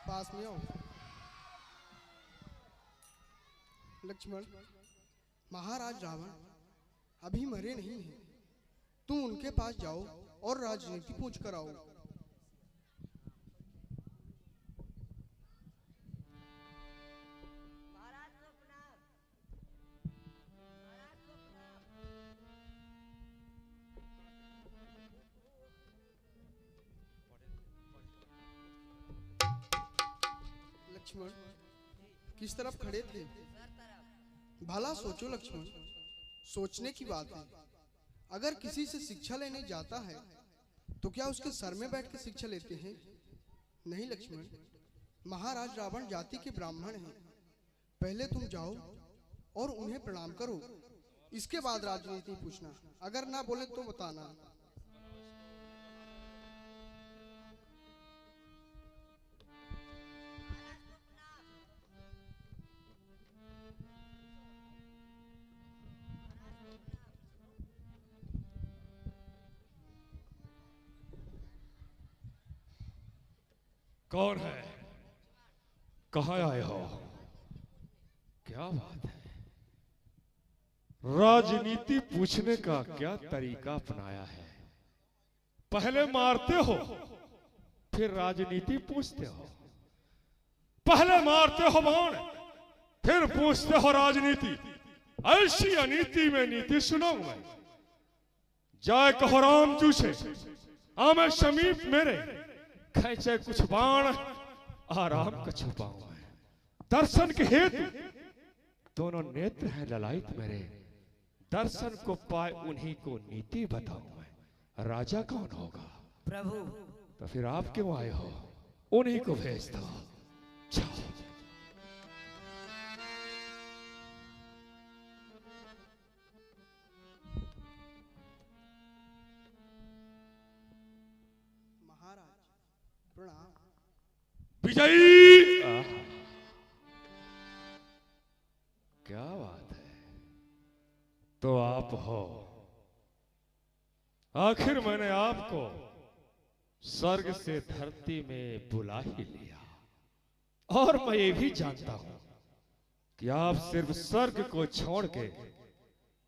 पास में आओ। लक्ष्मण, महाराज रावण अभी मरे नहीं हैं। तुम उनके पास जाओ और राजनीति पूछ कर आओ। लक्ष्मण किस तरफ खड़े थे? भला सोचो लक्ष्मण, सोचने की बात है। अगर किसी से शिक्षा लेने जाता है तो क्या उसके सर में बैठ के शिक्षा लेते हैं? नहीं लक्ष्मण, महाराज रावण जाति के ब्राह्मण हैं। पहले तुम जाओ और उन्हें प्रणाम करो, इसके बाद राजनीति पूछना। अगर ना बोले तो बताना। कौन है? कहाँ आए हो? क्या बात है? राजनीति पूछने का क्या तरीका अपनाया है? पहले मारते हो फिर राजनीति पूछते हो। पहले मारते हो बाण फिर पूछते हो राजनीति। ऐसी अनीति में नीति सुनाऊं मैं। जाए कहो राम जू से आमे समीप मेरे, खैचे कुछ बाण आराम का छुपाऊं। दर्शन के हेतु दोनों नेत्र हैं ललायत मेरे। दर्शन को पाए उन्हीं को नीति बताऊं मैं। राजा कौन होगा? प्रभु। तो फिर आप क्यों आए हो? उन्हीं को भेज दो। जाओ। विजयी। क्या बात है? तो आप हो। आखिर मैंने आपको स्वर्ग से धरती में बुला ही लिया। और मैं ये भी जानता हूं कि आप सिर्फ स्वर्ग को छोड़ के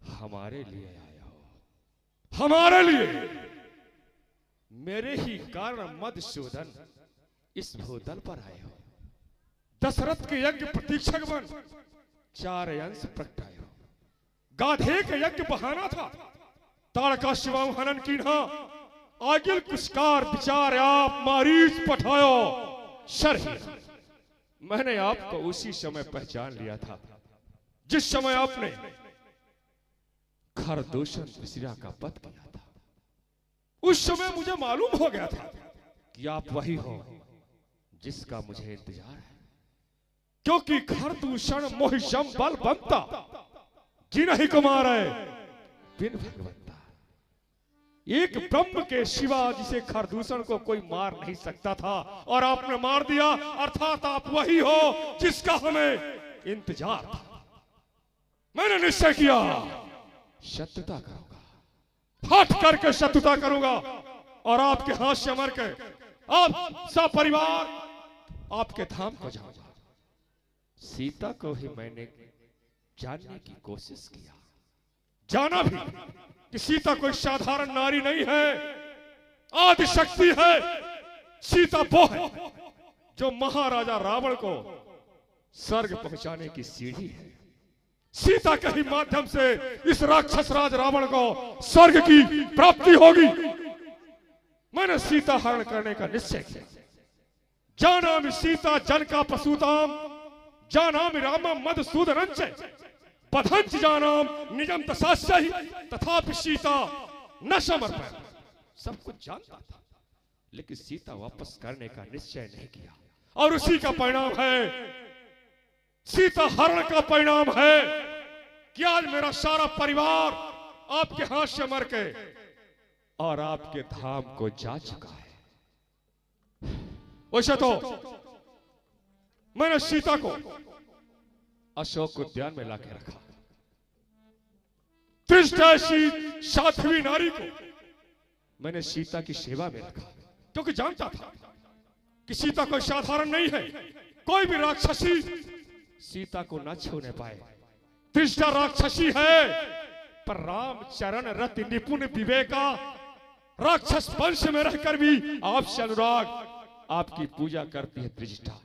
हमारे लिए आए हो। हमारे लिए, मेरे ही कारण मधुसूदन इस भूतल पर आए हो। दशरथ के यज्ञ प्रतीक्षक बन 4 अंश प्रगटाए हो। गाधे के यज्ञ बहाना था, ताड़का शिवाऊ हनन कीन्हा। आगिल कुशकार विचार आप मारीच पठायो शरही। मैंने आपको उसी समय पहचान लिया था जिस समय आपने खरदूषण मिश्रा का वध किया था। उस समय मुझे मालूम हो गया था कि आप वही हो जिसका मुझे इंतजार है। क्योंकि खरदूषण मोहिशम बल बनता, जिन्हीं को मारे बिन भगवंता। एक ब्रह्म के सिवा जिसे खरदूषण को कोई मार नहीं सकता था, और आपने मार दिया। अर्थात आप वही हो जिसका हमें इंतजार था। मैंने निश्चय किया शत्रुता करूंगा, हट करके शत्रुता करूंगा, और आपके हाथ से मर के आप सब परिवार आपके धाम को जाऊंगा। सीता को ही मैंने जानने की कोशिश किया, जाना भी कि सीता कोई साधारण नारी नहीं है, आदि शक्ति है। सीता वो है जो महाराजा रावण को स्वर्ग पहुंचाने की सीढ़ी है। सीता के ही माध्यम से इस राक्षस राज रावण को स्वर्ग की प्राप्ति होगी। मैंने सीता हरण करने का निश्चय किया। जानामि सीता जन का पशुताम, जानामि रामम मधुसूदनंच, पथंच जानाम निजम तसास्य ही, तथापि सीता न समर्पण। सब कुछ जानता था, लेकिन सीता वापस करने का निश्चय नहीं किया। और उसी का परिणाम है, सीता हरण का परिणाम है कि आज मेरा सारा परिवार आपके हाथ से मर के और आपके धाम को जा चुका है। वैसे तो मैंने सीता को अशोक उद्यान में लाके रखा। ऐसी साध्वी नारी को मैंने सीता की सेवा में रखा, क्योंकि जानता था कि सीता कोई साधारण नहीं है, कोई भी राक्षसी सीता को न छूने पाए। त्रिष्ठा राक्षसी है, पर रामचरण रति निपुण विवेका, राक्षस वंश में रहकर भी आपसे अनुराग, आपकी पूजा करती है त्रिष्ठा।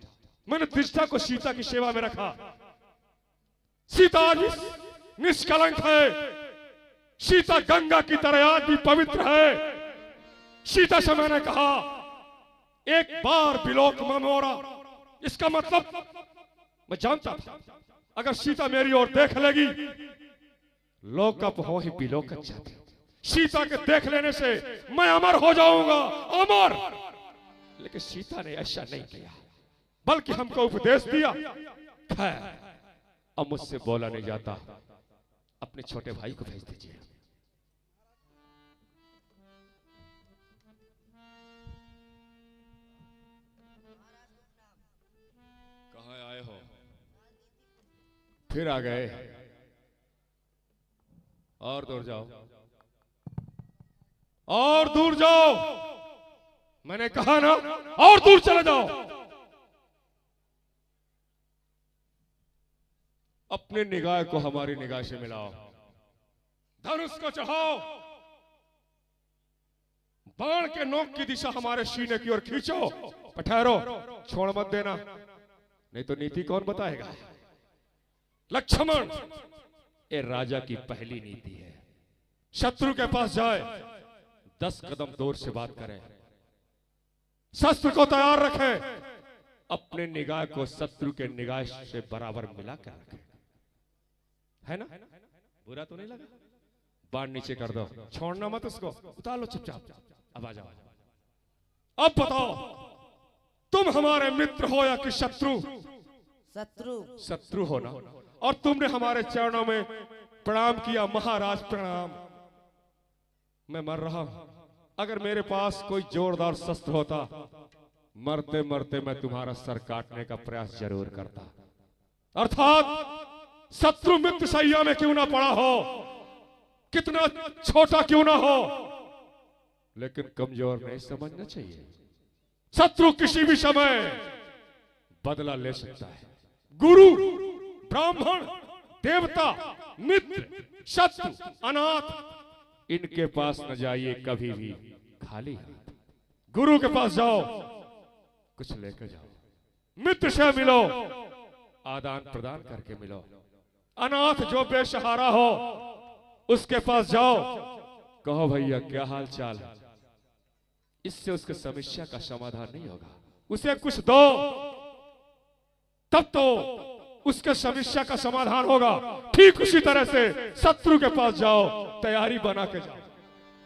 मैंने त्रिष्ठा को सीता की सेवा में रखा। सीता आज निष्कलंक है, सीता गंगा की तरह आज भी पवित्र है। सीता से मैंने कहा एक बार बिलोक मोरा, इसका मतलब मैं जानता था अगर सीता मेरी ओर देख लेगी लोकप हो ही बिलोक जाते। सीता के देख लेने से मैं अमर हो जाऊंगा, अमर। लेकिन सीता ने ऐसा नहीं किया, बल्कि हमको उपदेश दिया। खैर अब मुझसे बोला नहीं जाता, अपने छोटे भाई को भेज दीजिए। कहाँ आए हो? फिर आ गए? और दूर जाओ, और दूर जाओ। मैंने कहा ना, और दूर चले जाओ। अपनी निगाह को हमारी निगाह से मिलाओ, धनुष को चढ़ाओ, बाण के नोक की दिशा हमारे सीने की ओर खींचो। ठहरो, छोड़ मत देना, नहीं तो नीति कौन बताएगा। लक्ष्मण, ये राजा की पहली नीति है। शत्रु के पास जाए 10 कदम दूर से बात करें, शस्त्र को तैयार रखें, अपने निगाह को शत्रु के निगाह से बराबर मिला कर रखें। है ना? बुरा तो नहीं लगा? बाण नीचे कर दो, छोड़ना मत उसको, उतार लो चुपचाप। अब आ जाओ। अब बताओ, तुम हमारे मित्र हो या कि शत्रु? शत्रु। शत्रु हो ना, और तुमने हमारे चरणों में प्रणाम किया। महाराज प्रणाम। मैं मर रहा हूं, अगर मेरे पास कोई जोरदार शस्त्र होता, मरते मरते मैं तुम्हारा सर काटने का प्रयास जरूर करता। अर्थात शत्रु मित्र सैया में क्यों ना पड़ा हो, कितना छोटा क्यों ना हो, लेकिन कमजोर नहीं समझना चाहिए। शत्रु किसी भी समय बदला ले सकता है। गुरु, ब्राह्मण, देवता, मित्र, शत्रु, अनाथ, इनके पास न जाइए कभी भी खाली हाथ। गुरु के पास जाओ, कुछ लेकर जाओ। मित्र से मिलो, आदान प्रदान करके मिलो। अनाथ जो बेसहारा हो, उसके पास जाओ, कहो भैया क्या हाल चाल है। इससे उसके समस्या का समाधान नहीं होगा, उसे कुछ दो, तब तो उसके समस्या का समाधान होगा। ठीक उसी तरह से शत्रु के पास जाओ, तैयारी बना के जाओ,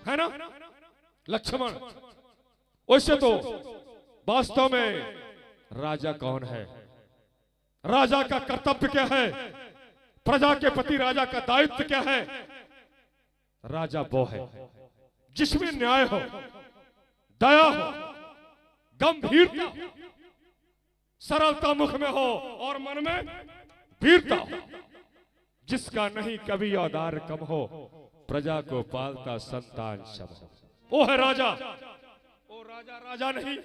है ना लक्ष्मण? वैसे तो वास्तव में राजा कौन है, राजा का कर्तव्य क्या है, प्रजा के प्रति राजा का दायित्व क्या है? राजा वो है जिसमें न्याय हो, दया हो, गंभीरता, सरलता मुख में हो और मन में वीरता हो, जिसका नहीं कभी औदार्य कम हो, प्रजा को पालता संतान सब हो, वो है राजा। वो राजा राजा नहीं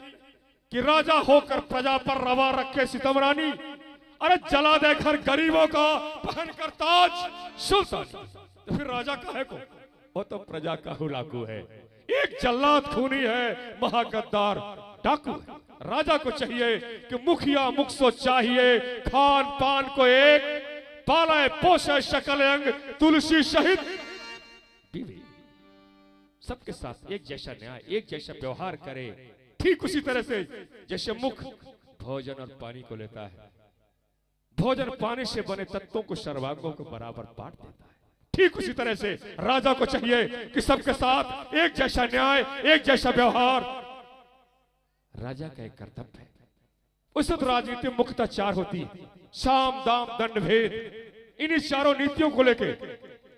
कि राजा होकर प्रजा पर रवा रखे सितमरानी। अरे जला दे घर गरीबों का, पहन कर ताज सुल्तान, तो फिर राजा काहे को? वो तो प्रजा का हुलाकू है, एक जल्लाद खूनी है, महागद्दार डाकू है। राजा को चाहिए कि मुखिया मुख सो चाहिए, खान पान को एक, पाले पोषे शकल अंग तुलसी सहित बीवी, सबके साथ एक जैसा न्याय, एक जैसा व्यवहार करे। ठीक उसी तरह से जैसे मुख भोजन और पानी को लेता है, भोजन पानी से बने तत्वों को सर्वांगों को बराबर बांट देता है। ठीक उसी तरह से राजा को चाहिए कि सबके साथ एक जैसा न्याय, एक जैसा व्यवहार राजा का एक कर्तव्य है। उससे तो राजनीति मुख्यतः 4 होती है, साम दाम दंड भेद। इन्हीं चारों नीतियों को लेके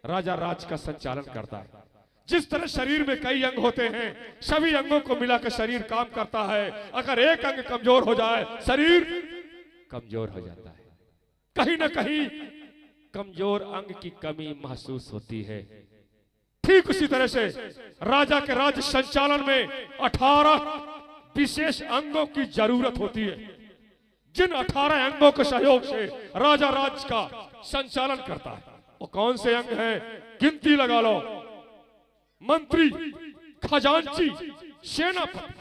राजा राज का संचालन करता है। जिस तरह शरीर में कई अंग होते हैं, सभी अंगों को मिलाकर शरीर काम करता है। अगर एक अंग कमजोर हो जाए, शरीर कमजोर हो जाता है। कहीं ना कहीं कमजोर अंग की कमी महसूस होती है। ठीक उसी तरह से राजा के राज्य संचालन में 18 विशेष अंगों की जरूरत होती है, जिन 18 अंगों के सहयोग से राजा राज्य का संचालन करता है। वो कौन से अंग हैं? गिनती लगा लो। मंत्री, खजांची, सेनापति,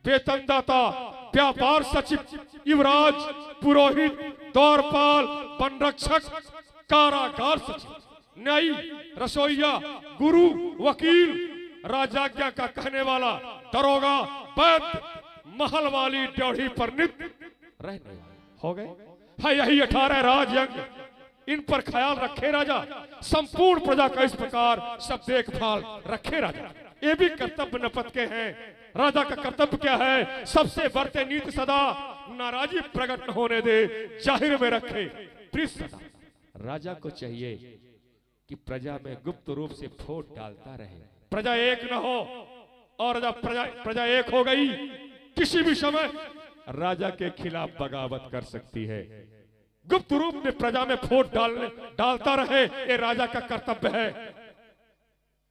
वेतनदाता, व्यापार सचिव, युवराज, पुरोहित, द्वारपाल, वनरक्षक, कारागार सचिव, न्यायी, रसोइया, गुरु, वकील, राजाज्ञा का कहने वाला, दरोगा, वैद्य, महल वाली ड्योढ़ी पर नित्य रहने वाले हो गए। है यही 18 राजयंग। इन पर ख्याल रखे राजा, संपूर्ण प्रजा का इस प्रकार सब देखभाल रखे राजा। ये भी कर्तव्य नपत के हैं। राजा का कर्तव्य क्या है? सबसे बढ़ते नीति सदा नाराजी प्रकट न होने दे, जाहिर में रखे प्रिय सदा। राजा को चाहिए कि प्रजा में गुप्त रूप से फूट डालता रहे, प्रजा एक न हो। और जब प्रजा एक हो गई, किसी भी समय राजा के खिलाफ बगावत कर सकती है। गुप्त रूप में प्रजा में फूट डालता रहे, ये राजा का कर्तव्य है।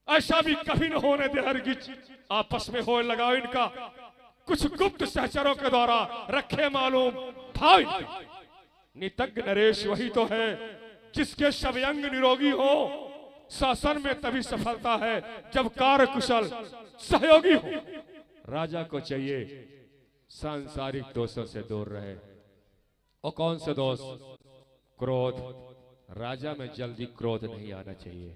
ऐसा भी कभी न होने दे हरगिज आपस में हो लगाओ इनका। कुछ गुप्त सहचरों के द्वारा रखे मालूम भाव। नितज्ञ नरेश वही तो है जिसके सब अंग निरोगी हो। शासन में तभी सफलता है जब कार्य कुशल सहयोगी हो। राजा को चाहिए सांसारिक दोषों से दूर रहे। और कौन से दोष? क्रोध। राजा में जल्दी क्रोध नहीं आना चाहिए,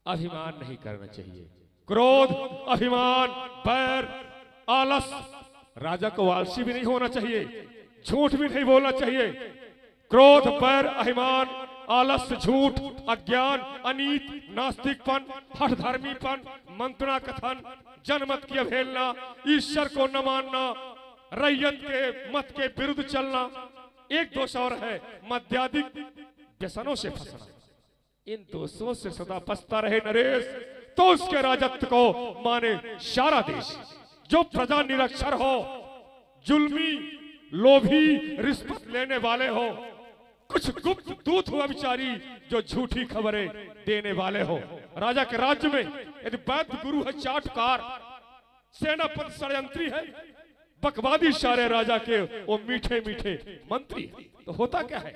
अभिमान नहीं करना चाहिए। क्रोध, अभिमान, बैर, आलस। राजा को आलसी भी नहीं होना चाहिए, झूठ भी नहीं बोलना चाहिए। क्रोध, बैर, अभिमान, आलस, झूठ, अज्ञान, अनीत, नास्तिकपन, हठधर्मीपन, मंत्रणा कथन, जनमत की अवहेलना, ईश्वर को न मानना, रैयत के मत के विरुद्ध चलना। एक दोष और है, मद्यादिक व्यसनों से फंसना। इन दोषों से सदा बचता रहे नरेश, तो उसके राजत्व को माने सारा देश। जो प्रजा निरक्षर हो, जुल्मी, लोभी, रिश्वत लेने वाले हो, कुछ गुप्त दूत हुआ विचारी जो झूठी खबरें देने वाले हो। राजा के राज्य में यदि वैद्य गुरु है चाटुकार, सेनापति षड्यंत्री है, बकवादी सारे राजा के वो मीठे मीठे मंत्री है, तो होता क्या है?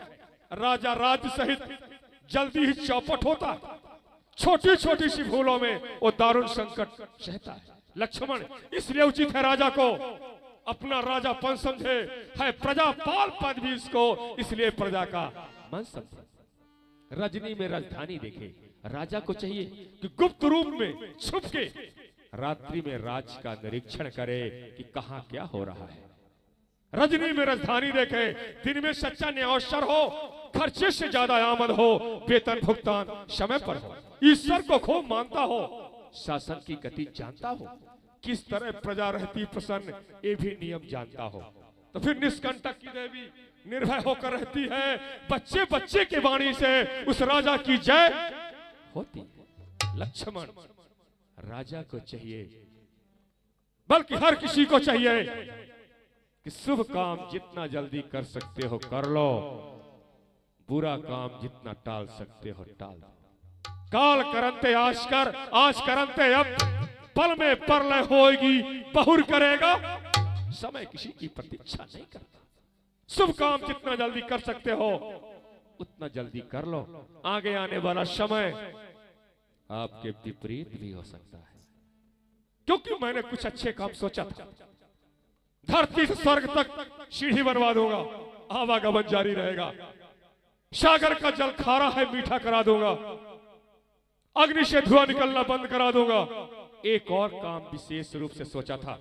राजा राज्य सहित जल्दी ही चौपट होता है। छोटी छोटी सी भूलों में वो दारुण संकट सहता है। लक्ष्मण, इसलिए उचित है राजा को अपना राजापन समझे, है प्रजापाल पद भी इसको, इसलिए प्रजा का मन समझे। रजनी में राजधानी देखे। राजा को चाहिए कि गुप्त रूप में छुप के रात्रि में राज्य का निरीक्षण करे कि कहां क्या हो रहा है। रजनी में राजधानी देखे, दिन में सच्चा न्यायाधीश हो, खर्चे से ज्यादा आमद हो, वेतन भुगतान समय पर हो, ईश्वर को खूब मानता हो, शासन की गति जानता हो, किस तरह प्रजा रहती प्रसन्न ये भी नियम जानता हो। तो फिर निष्कंटक की देवी निर्भय होकर रहती है। बच्चे बच्चे के वाणी से उस राजा की जय होती है। लक्ष्मण, राजा को चाहिए, बल्कि हर किसी को चाहिए कि शुभ काम जितना जल्दी कर सकते हो कर लो, बुरा काम जितना टाल सकते हो टाल दो। काल करंते आज करंते अब, पल में परलय होगी बहुर करेगा। समय किसी की प्रतीक्षा नहीं करता। शुभ काम जितना जल्दी कर सकते हो उतना जल्दी कर लो। आगे आने वाला समय आपके विपरीत भी हो सकता है, क्योंकि मैंने कुछ अच्छे काम सोचा था। धरती से स्वर्ग तक सीढ़ी बनवा दूंगा, आवागमन जारी रहेगा। सागर का जल खारा है मीठा करा दूंगा, अग्नि से धुआं निकलना बंद करा दूंगा। एक और काम विशेष रूप से सोचा था,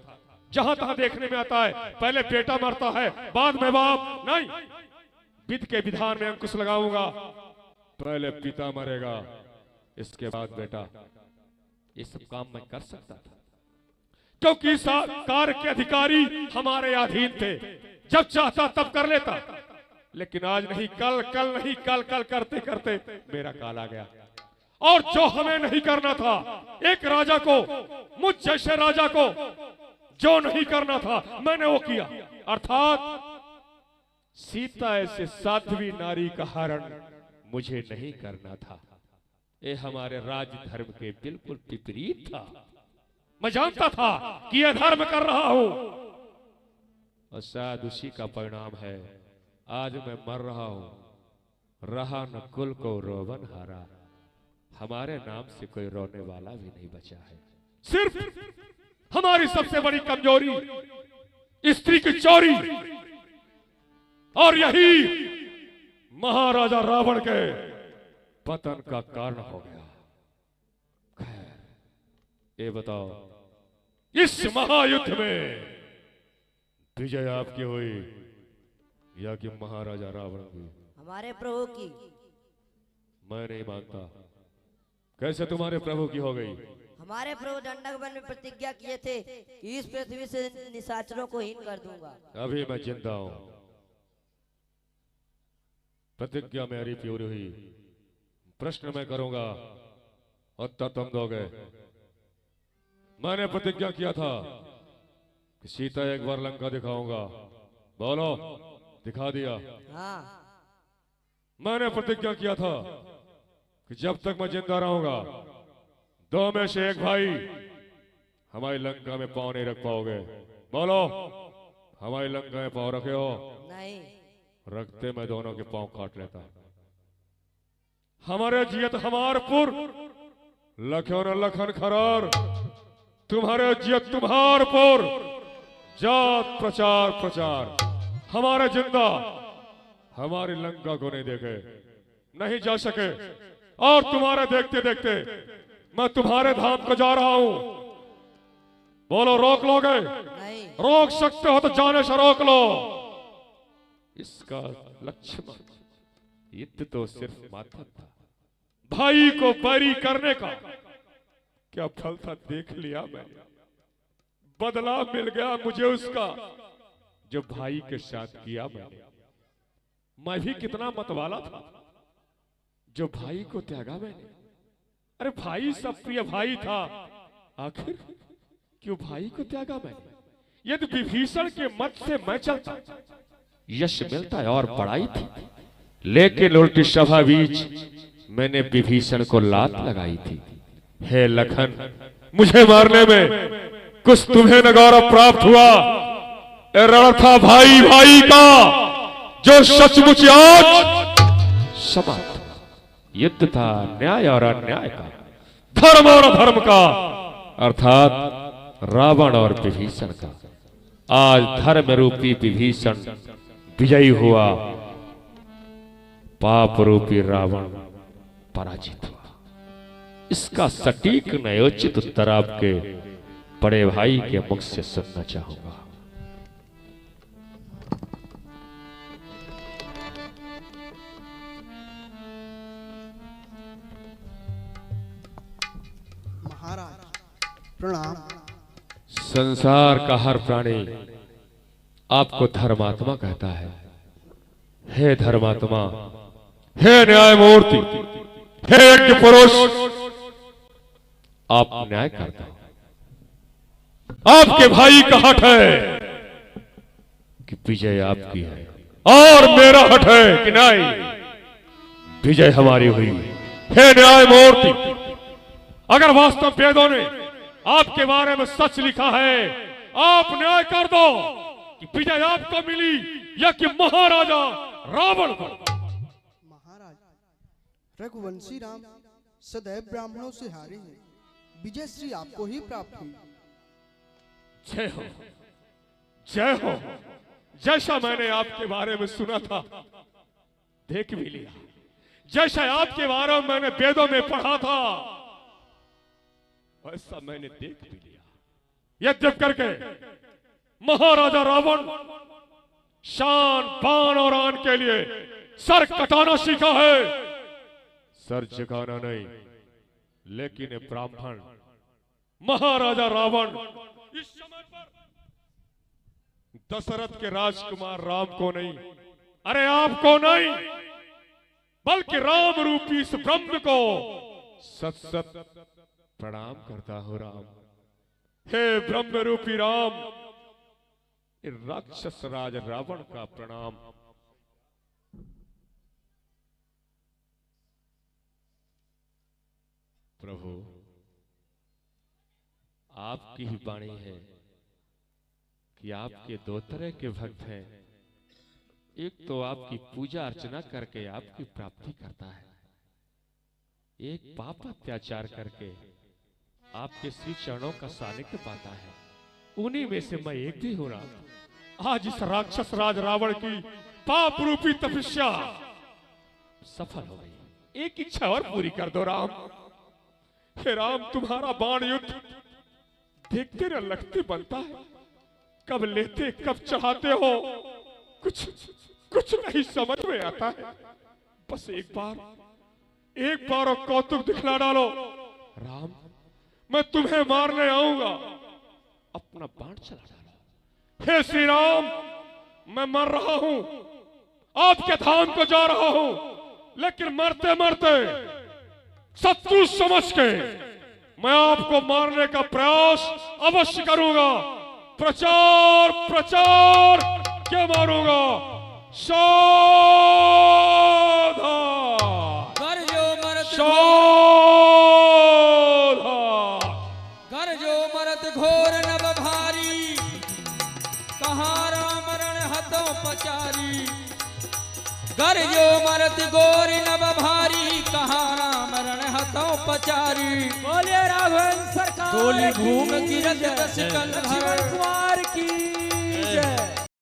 जहां तहां देखने में आता है पहले बेटा मरता है बाद में बाप। नहीं, विधि के विधान में अंकुश लगाऊंगा। पहले पिता मरेगा इसके बाद बेटा। ये सब काम मैं कर सकता था, क्योंकि इस कार्य के अधिकारी हमारे अधीन थे। जब चाहता तब कर लेता, लेकिन आज नहीं, कल, कल नहीं, कल कल करते करते मेरा काल आ गया। और जो हमें नहीं करना था, एक राजा को, मुझ जैसे राजा को जो नहीं करना था मैंने वो किया। अर्थात सीता ऐसे साध्वी नारी का हरण मुझे नहीं करना था। ये हमारे राज धर्म के बिल्कुल विपरीत था। मैं जानता था कि यह धर्म कर रहा हूं, और शायद उसी का परिणाम है आज मैं मर रहा हूं। रहा न कुल को रोवन हारा, हमारे नाम से कोई रोने वाला भी नहीं बचा है। सिर्फ हमारी सबसे बड़ी कमजोरी स्त्री की चोरी, और यही महाराजा रावण के पतन का कारण हो गया। खैर ये बताओ, इस महायुद्ध में विजय आपकी हुई या कि महाराजा रावण की? हमारे प्रभु की। मैं नहीं मानता। कैसे तुम्हारे प्रभु की हो गई? हमारे प्रभु दंडक वन में प्रतिज्ञा किए थे कि इस पृथ्वी से निशाचरों को हीन कर दूंगा। अभी मैं जिंदा हूं, प्रतिज्ञा मेरी पूरी हुई। प्रश्न मैं करूंगा, उत्तर तुम दोगे। मैंने प्रतिज्ञा किया था कि सीता एक बार लंका दिखाऊंगा। बोलो, दिखा दिया? हाँ। मैंने प्रतिज्ञा किया था कि जब तक मैं जिंदा रहूंगा, दो में से एक भाई हमारी लंका में पांव नहीं रख पाओगे। बोलो, हमारी लंका में पांव रखे हो? नहीं। रखते मैं दोनों के पांव काट लेता। हमारे जियत हमारपुर, लखो न लखन खरार। तुम्हारे जियत तुम्हारपुर, जात प्रचार प्रचार। हमारे जिंदा हमारी लंका को नहीं देखे, नहीं जा सके, और तुम्हारे देखते देखते मैं तुम्हारे धाम को जा रहा हूं। बोलो, रोक लोगे? नहीं। रोक सकते हो तो जाने से रोक लो। इसका लक्ष्मण युद्ध तो सिर्फ माध्यम था, भाई को बैरी करने का क्या फल था देख लिया मैंने। बदला मिल गया मुझे उसका जो भाई के साथ किया मैंने। मैं भी कितना मतवाला था जो भाई को त्यागा मैंने। अरे भाई सब प्रिय भाई था, आखिर क्यों भाई को त्यागा मैंने? यदि विभीषण के मत से मैं चलता, यश मिलता है और बड़ाई थी, लेकिन उल्टी सभा बीच मैंने विभीषण को लात लगाई थी। हे लखन, मुझे मारने में कुछ तुम्हें न गौरव प्राप्त हुआ। रण था भाई भाई का जो सचमुच आज समाप्त। युद्ध था न्याय और अन्याय का, धर्म और अधर्म का, अर्थात रावण और विभीषण का। आज धर्म रूपी विभीषण विजयी हुआ, पाप रूपी रावण पराजित हुआ। इसका सटीक न्यायोचित उत्तर आपके बड़े भाई के मुख से सुनना चाहूंगा। महाराज प्रणाम। संसार का हर प्राणी आपको धर्मात्मा कहता है। हे धर्मात्मा, हे न्यायमूर्ति, हे यज्ञ पुरुष, आप न्याय करते हो। आपके भाई का हट है कि विजय आपकी है, और मेरा हट है कि नहीं विजय हमारी हुई। हे न्यायमूर्ति, अगर वास्तव वेदों ने आपके बारे में सच लिखा है, आप न्याय कर दो कि विजय आपको मिली या कि महाराजा रावण को। महाराज, रघुवंशी राम सदैव ब्राह्मणों से हारे हैं, विजय श्री आपको ही प्राप्त हुई। जय हो, जय हो। जैसा मैंने आपके बारे में सुना था, देख भी लिया। जैसा आपके बारे में मैंने वेदों में पढ़ा था, वैसा मैंने देख भी लिया। यद्यप करके महाराजा रावण शान पान और आन के लिए सर कटाना सीखा है, सर झुकाना नहीं। लेकिन ये ब्राह्मण महाराजा रावण इस समय पर दशरथ के राजकुमार राम को नहीं, अरे आपको नहीं, बल्कि राम रूपी इस ब्रह्म को सत सत प्रणाम करता हूं। राम, हे ब्रह्म रूपी राम, राक्षस राज रावण का प्रणाम। प्रभु, आपकी ही वाणी है कि आपके दो तरह के भक्त हैं। एक तो आपकी पूजा अर्चना करके आपकी प्राप्ति करता है, एक पाप अत्याचार करके आपके श्री चरणों का सानिध्य पाता है। उन्हीं में से मैं एक भी हूं राम। आज इस राक्षस राज रावण की पाप रूपी तपस्या सफल हो गई। एक इच्छा और पूरी कर दो राम। हे राम, तुम्हारा बाण युद्ध देखते न लगते बनता है, कब लेते कब चाहते हो, कुछ नहीं समझ में आता है। बस एक बार और कौतुक दिखला डालो राम, मैं तुम्हें मारने आऊंगा। अपना बाण चला डालो। हे श्री राम, मैं मर रहा हूं, आपके धाम को जा रहा हूं, लेकिन मरते मरते शत्रु समझ के मैं आपको मारने का प्रयास अवश्य करूंगा। प्रचार क्या मारूंगा। गरजो मरत घोर नभ भारी, कहाँ राम रण हतो पचारी। गरजो मरत घोर नभ भारी, कहाँ राम रण हतो पचारी। बोलिए राघवेंद्र सरकार बोली भूम गिरत दस कंधर कुमार की जय।